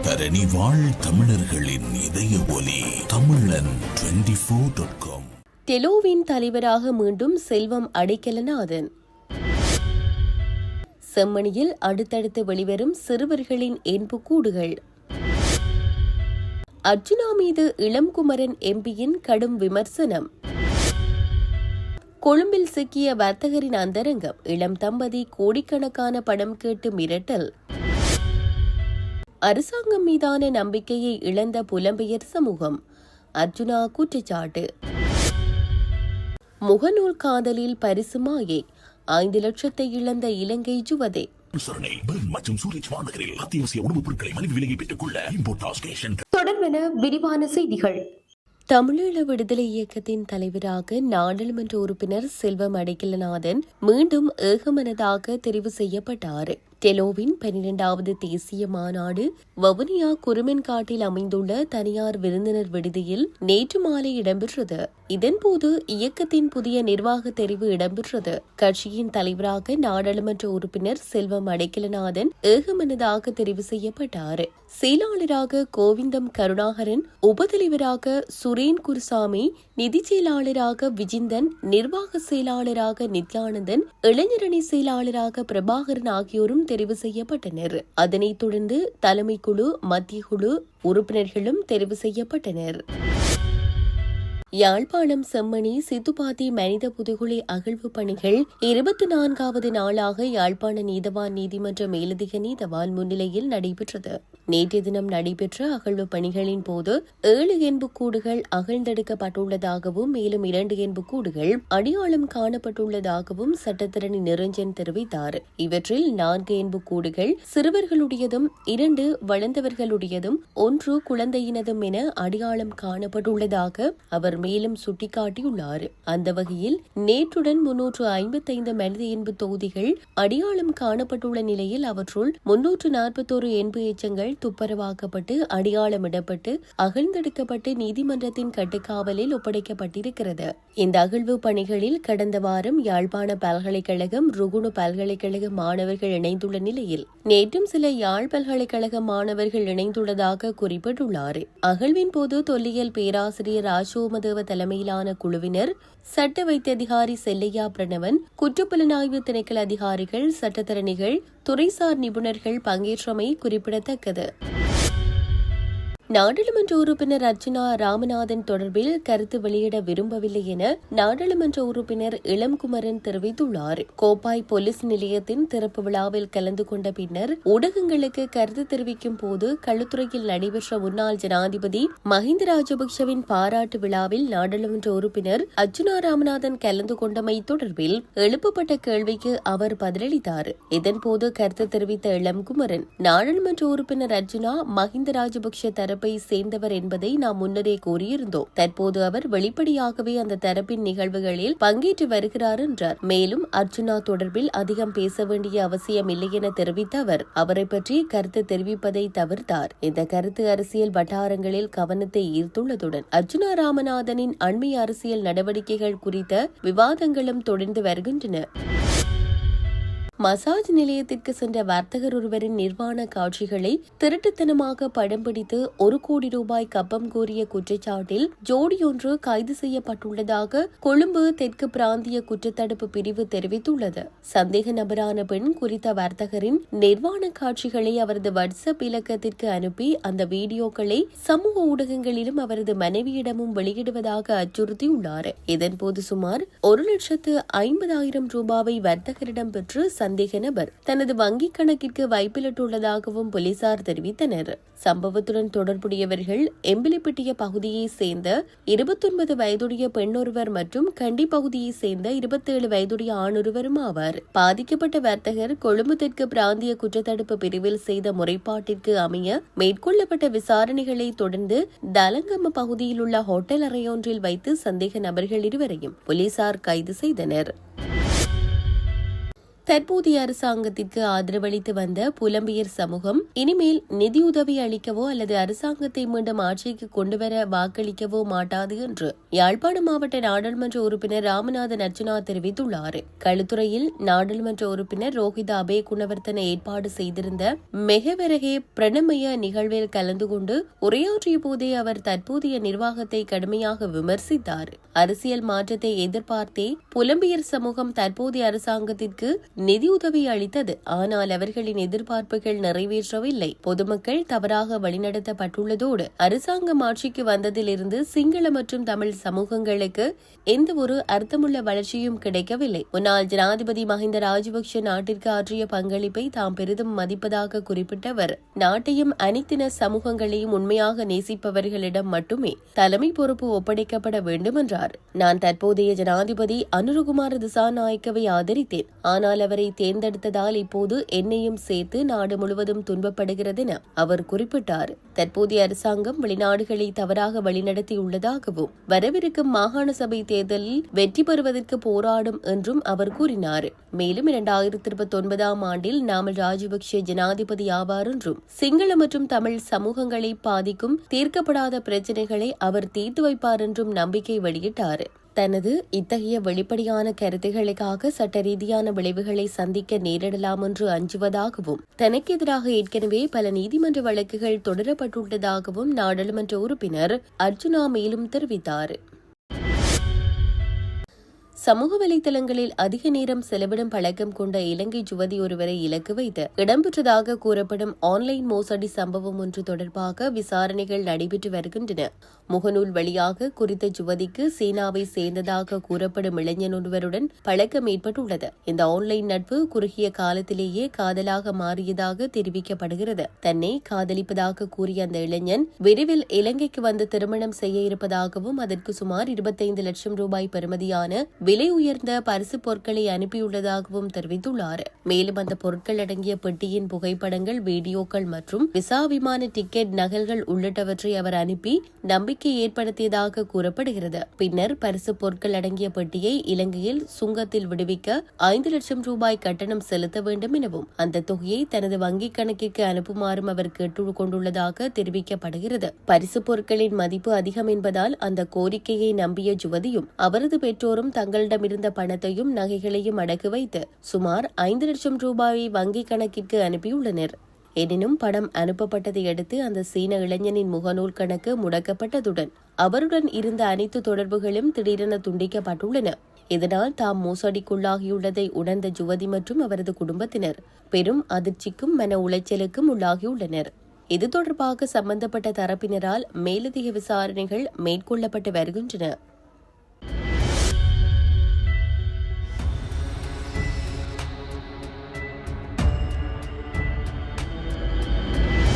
தரணி வாழ் தமிழர்களின் இதய ஒலி தமிழன் 24.com. டெலோவின் தலைவராக மீண்டும் செல்வம் அடைக்கலநாதன். செம்மணியில் அடுத்தடுத்து வெளிவரும் சிறுவர்களின் எண்புக்கூடுகள். அர்ஜுனா மீது இளம்குமரன் எம்பியின் கடும் விமர்சனம். கொழும்பில் சிக்கிய வர்த்தகரின் அந்தரங்கம். இளம் தம்பதி கோடிக்கணக்கான பணம் கேட்டு மிரட்டல். அரசாங்கம் மீதான நம்பிக்கையை இழந்த புலம்பெயர் சமூகம். அர்ஜுனா குற்றச்சாட்டு. முகநூல் காதலில் பரிசு மாயை. 5 லட்சத்தை இழந்த இலங்கை ஜுவதே. தொடர்பென விரிவான செய்திகள். தமிழீழ விடுதலை இயக்கத்தின் தலைவராக நாடாளுமன்ற உறுப்பினர் செல்வம் அடைக்கலநாதன் மீண்டும் ஏகமனதாக தெரிவு செய்யப்பட்டார். டெலோவின் 12வது தேசிய மாநாடு வவுனியா குருமென்காட்டில் அமைந்துள்ள தனியார் விருந்தினர் விடுதியில் நேற்று மாலை இடம்பெற்றது. இதன்போது இயக்கத்தின் புதிய நிர்வாக தெரிவு இடம்பெற்றது. கட்சியின் தலைவராக நாடாளுமன்ற உறுப்பினர் செல்வம் அடைக்கலநாதன் ஏகமனதாக தெரிவு செய்யப்பட்டார். செயலாளராக கோவிந்தம் கருணாகரன், உபதலைவராக சுரேன் குருசாமி, நிதி செயலாளராக விஜிந்தன், நிர்வாக செயலாளராக நித்யானந்தன், இளைஞரணி செயலாளராக பிரபாகரன் ஆகியோரும் தெரிவு செய்யப்பட்டனர். அதனைத் தொடர்ந்து தலைமை குழு, மத்திய குழு உறுப்பினர்களும் தெரிவு செய்யப்பட்டனர். யாழ்ப்பாணம் செம்மணி சித்துப்பாத்தி மனித புதைகுழி அகழ்வு பணிகள் 24வது நாளாக யாழ்ப்பாண நீதவான் நீதிமன்ற மேலதிக நீதவான் முன்னிலையில் நடைபெற்றது. நேற்றைய தினம் நடைபெற்ற அகழ்வு பணிகளின் போது 7 எண்புக்கூடுகள் அகழ்ந்தெடுக்கப்பட்டுள்ளதாகவும் மேலும் 2 எண்புக்கூடுகள் அடையாளம் காணப்பட்டுள்ளதாகவும் சட்டத்தரணி நிரஞ்சன் தெரிவித்தார். இவற்றில் 4 எண்புக்கூடுகள் சிறுவர்களுடையதும் 2 வளர்ந்தவர்களுடையதும் 1 குழந்தையினதும் என அடையாளம் காணப்பட்டுள்ளதாக அவர் மேலும் சுட்டிக்காட்டியுள்ளார். அந்த வகையில் நேற்றுடன் 355 மனித எண்பு தொகுதிகள் அடையாளம் காணப்பட்டுள்ள நிலையில் அவற்றுள் 341 எண்பு எச்சங்கள் துப்பரவாக்கப்பட்டு அடையாளமிடப்பட்டு அகழ்ந்தெடுக்கப்பட்டு நீதிமன்றத்தின் கட்டுக்காவலில் ஒப்படைக்கப்பட்டிருக்கிறது. இந்த அகழ்வு பணிகளில் கடந்த வாரம் யாழ்ப்பாண பல்கலைக்கழகம், ருகுணு பல்கலைக்கழக மாணவர்கள் இணைந்துள்ள நிலையில் நேற்றும் சில யாழ் பல்கலைக்கழக மாணவர்கள் இணைந்துள்ளதாக குறிப்பிட்டுள்ளார். அகழ்வின் போது தொல்லியல் பேராசிரியர் ராஜோமதேவ தலைமையிலான குழுவினர், சட்ட வைத்திய அதிகாரி செல்லையா பிரணவன், குற்றப்புலனாய்வு திணைக்கள அதிகாரிகள், சட்டத்தரணிகள், துறைசார் நிபுணர்கள் பங்கேற்றமை குறிப்பிடத்தக்கது. நாடாளுமன்ற உறுப்பினர் அர்ச்சனா ராமநாதன் தொடர்பில் கருத்து வெளியிட விரும்பவில்லை என நாடாளுமன்ற உறுப்பினர் இளம்குமரன் தெரிவித்துள்ளார். கோப்பாய் போலீஸ் நிலையத்தின் திறப்பு விழாவில் கலந்து கொண்ட பின்னர் ஊடகங்களுக்கு கருத்து தெரிவிக்கும் போது களுத்துறையில் நடைபெற்ற முன்னாள் ஜனாதிபதி மஹிந்த ராஜபக்சவின் பாராட்டு விழாவில் நாடாளுமன்ற உறுப்பினர் அர்ச்சனா ராமநாதன் கலந்து கொண்டமை தொடர்பில் எழுப்பப்பட்ட கேள்விக்கு அவர் பதிலளித்தார். இதன்போது கருத்து தெரிவித்த இளம்குமரன், நாடாளுமன்ற உறுப்பினர் அர்ச்சனா மஹிந்த ராஜபக்ச தரப்பை சேர்ந்தவர் என்பதை நாம் முன்னரே கூறியிருந்தோம். தற்போது அவர் வெளிப்படையாகவே அந்த தரப்பின் நிகழ்வுகளில் பங்கேற்று வருகிறார் என்றார். மேலும் அர்ச்சுனா தொடர்பில் அதிகம் பேச வேண்டிய அவசியம் இல்லை என தெரிவித்த அவர் அவரை பற்றி கருத்து தெரிவிப்பதை தவிர்த்தார். இந்த கருத்து அரசியல் வட்டாரங்களில் கவனத்தை ஈர்த்துள்ளதுடன் அர்ச்சுனா ராமநாதனின் அண்மை அரசியல் நடவடிக்கைகள் குறித்த விவாதங்களும் தொடர்ந்து வருகின்றன. மசாஜ் நிலையத்திற்கு சென்ற வர்த்தகர் ஒருவரின் நிர்வாண காட்சிகளை திருட்டுத்தனமாக படம் பிடித்து 1 கோடி ரூபாய் கப்பம் கோரிய குற்றச்சாட்டில் ஜோடியொன்று கைது செய்யப்பட்டுள்ளதாக கொழும்பு தெற்கு பிராந்திய குற்றத்தடுப்பு பிரிவு தெரிவித்துள்ளது. சந்தேக நபரான பெண் குறித்த வர்த்தகரின் நிர்வாண காட்சிகளை அவரது வாட்ஸ்அப் இலக்கத்திற்கு அனுப்பி அந்த வீடியோக்களை சமூக ஊடகங்களிலும் அவரது மனைவியிடமும் வெளியிடுவதாக அச்சுறுத்தியுள்ளார். இதன்போது சுமார் 1,50,000 ரூபாவை வர்த்தகரிடம் பெற்று சந்தேக நபர் தனது வங்கிக் கணக்கிற்கு வைப்பிலிட்டுள்ளதாகவும் போலீசார் தெரிவித்தனர். சம்பவத்துடன் தொடர்புடையவர்கள் எம்பிலிப்பிட்டிய பகுதியைச் சேர்ந்த 29 வயதுடைய பெண்ணொருவர் மற்றும் கண்டி பகுதியைச் சேர்ந்த 27 வயதுடைய ஆணொருவரும் ஆவார். பாதிக்கப்பட்ட வர்த்தகர் கொழும்பு தெற்கு பிராந்திய குற்றத்தடுப்பு பிரிவில் செய்த முறைப்பாட்டிற்கு அமைய மேற்கொள்ளப்பட்ட விசாரணைகளை தொடர்ந்து தலங்கம பகுதியில் உள்ள ஹோட்டல் அறையொன்றில் வைத்து சந்தேக நபர்கள் இருவரையும் போலீசார் கைது செய்தனர். தற்போதைய அரசாங்கத்திற்கு ஆதரவளித்து வந்த புலம்பெயர் சமூகம் இனிமேல் நிதியுதவி அளிக்கவோ அல்லது அரசாங்கத்தை மீண்டும் ஆட்சிக்கு கொண்டுவர வாக்களிக்கவோ மாட்டாது என்று யாழ்ப்பாணம் மாவட்ட நாடாளுமன்ற உறுப்பினர் ராமநாதன் அர்ச்சுனா தெரிவித்துள்ளார். களுத்துறையில் நாடாளுமன்ற உறுப்பினர் ரோஹித அபே குணவர்த்தன ஏற்பாடு செய்திருந்த மெகவெரகே பிரணமய நிகழ்வில் கலந்து கொண்டு உரையாற்றிய போதே அவர் தற்போதைய நிர்வாகத்தை கடுமையாக விமர்சித்தார். அரசியல் மாற்றத்தை எதிர்பார்த்தே புலம்பெயர் சமூகம் தற்போதைய அரசாங்கத்திற்கு நிதியுதவி அளித்தது. ஆனால் அவர்களின் எதிர்பார்ப்புகள் நிறைவேற்றவில்லை. பொதுமக்கள் தவறாக வழிநடத்தப்பட்டுள்ளதோடு அரசாங்கம் ஆட்சிக்கு வந்ததிலிருந்து சிங்கள மற்றும் தமிழ் சமூகங்களுக்கு எந்த ஒரு அர்த்தமுள்ள வளர்ச்சியும் கிடைக்கவில்லை. முன்னாள் ஜனாதிபதி மஹிந்த ராஜபக்ஷ நாட்டிற்கு ஆற்றிய பங்களிப்பை தாம் பெரிதும் மதிப்பதாக குறிப்பிட்டவர், நாட்டையும் அனைத்தின சமூகங்களையும் உண்மையாக நேசிப்பவர்களிடம் மட்டுமே தலைமை பொறுப்பு ஒப்படைக்கப்பட வேண்டும் என்றார். நான் தற்போதைய ஜனாதிபதி அனுரகுமார திசாநாயக்கவை ஆதரித்தேன். ஆனால் அவரை தேர்ந்தெடுத்ததால் இப்போது என்னையும் சேர்த்து நாடு முழுவதும் துன்பப்படுகிறது என அவர் குறிப்பிட்டார். தற்போதைய அரசாங்கம் வெளிநாடுகளை தவறாக வழிநடத்தியுள்ளதாகவும் வரவிருக்கும் மாகாண சபை தேர்தலில் வெற்றி பெறுவதற்கு போராடும் என்றும் அவர் கூறினார். மேலும் 2029 ஆண்டில் நாமல் ராஜபக்ஷ ஜனாதிபதி ஆவார் என்றும் சிங்கள மற்றும் தமிழ் சமூகங்களை பாதிக்கும் தீர்க்கப்படாத பிரச்சினைகளை அவர் தீர்த்து வைப்பார் என்றும் நம்பிக்கை வெளியிட்டார். தனது இத்தகைய வெளிப்படையான கருத்துகளுக்காக சட்ட ரீதியான விளைவுகளை சந்திக்க நேரிடலாம் என்று அஞ்சுவதாகவும் தனக்கு எதிராக ஏற்கனவே பல நீதிமன்ற வழக்குகள் தொடரப்பட்டுள்ளதாகவும் நாடாளுமன்ற உறுப்பினர் அர்ச்சுனா மேலும் தெரிவித்தார். சமூக வலைதளங்களில் அதிக நேரம் செலவிடும் பழக்கம் கொண்ட இலங்கை யுவதி ஒருவரை இலக்கு வைத்து இடம்பெற்றதாக கூறப்படும் ஆன்லைன் மோசடி சம்பவம் ஒன்று தொடர்பாக விசாரணைகள் நடைபெற்று வருகின்றன. முகநூல் வழியாக குறித்த யுவதிக்கு சீனாவை சேர்ந்ததாக கூறப்படும் இளைஞன் ஒருவருடன் பழக்கம் ஏற்பட்டுள்ளது. இந்த ஆன்லைன் நட்பு குறுகிய காலத்திலேயே காதலாக மாறியதாக தெரிவிக்கப்படுகிறது. தன்னை காதலிப்பதாக கூறிய அந்த இளைஞன் விரைவில் இலங்கைக்கு வந்து திருமணம் செய்ய இருப்பதாகவும் அதற்கு சுமார் 25 லட்சம் ரூபாய் பெறுமதியான விலை உயர்ந்த பரிசு பொருட்களை அனுப்பியுள்ளதாகவும் தெரிவித்துள்ளார். மேலும் அந்த பொருட்கள் அடங்கிய பெட்டியின் புகைப்படங்கள், வீடியோக்கள் மற்றும் விசா விமான டிக்கெட் நகல்கள் உள்ளிட்டவற்றை அவர் அனுப்பி நம்பிக்கை ஏற்படுத்தியதாக கூறப்படுகிறது. பின்னர் பரிசு பொருட்கள் அடங்கிய பெட்டியை இலங்கையில் சுங்கத்தில் விடுவிக்க 5 லட்சம் ரூபாய் கட்டணம் செலுத்த வேண்டும் எனவும் அந்த தொகையை தனது வங்கிக் கணக்கிற்கு அனுப்புமாறும் அவர் கேட்டுக் கொண்டுள்ளதாக தெரிவிக்கப்படுகிறது. பரிசு பொருட்களின் மதிப்பு அதிகம் என்பதால் அந்த கோரிக்கையை நம்பிய யுவதியும் அவரது பெற்றோரும் தங்களிடமிருந்த பணத்தையும் நகைகளையும் அடகு வைத்து சுமார் 5 லட்சம் ரூபாயை வங்கிக் கணக்கிற்கு அனுப்பியுள்ளனர். எனினும் பணம் அனுப்பப்பட்டதை அடுத்து அந்த சீன இளைஞனின் முகநூல் கணக்கு முடக்கப்பட்டதுடன் அவருடன் இருந்த அனைத்து தொடர்புகளும் திடீரென துண்டிக்கப்பட்டுள்ளன. இதனால் தாம் மோசடிக்குள்ளாகியுள்ளதை உணர்ந்த யுவதி மற்றும் அவரது குடும்பத்தினர் பெரும் அதிர்ச்சிக்கும் மன உளைச்சலுக்கும் உள்ளாகியுள்ளனர். இது தொடர்பாக சம்பந்தப்பட்ட தரப்பினரால் மேலதிக விசாரணைகள் மேற்கொள்ளப்பட்டு வருகின்றன.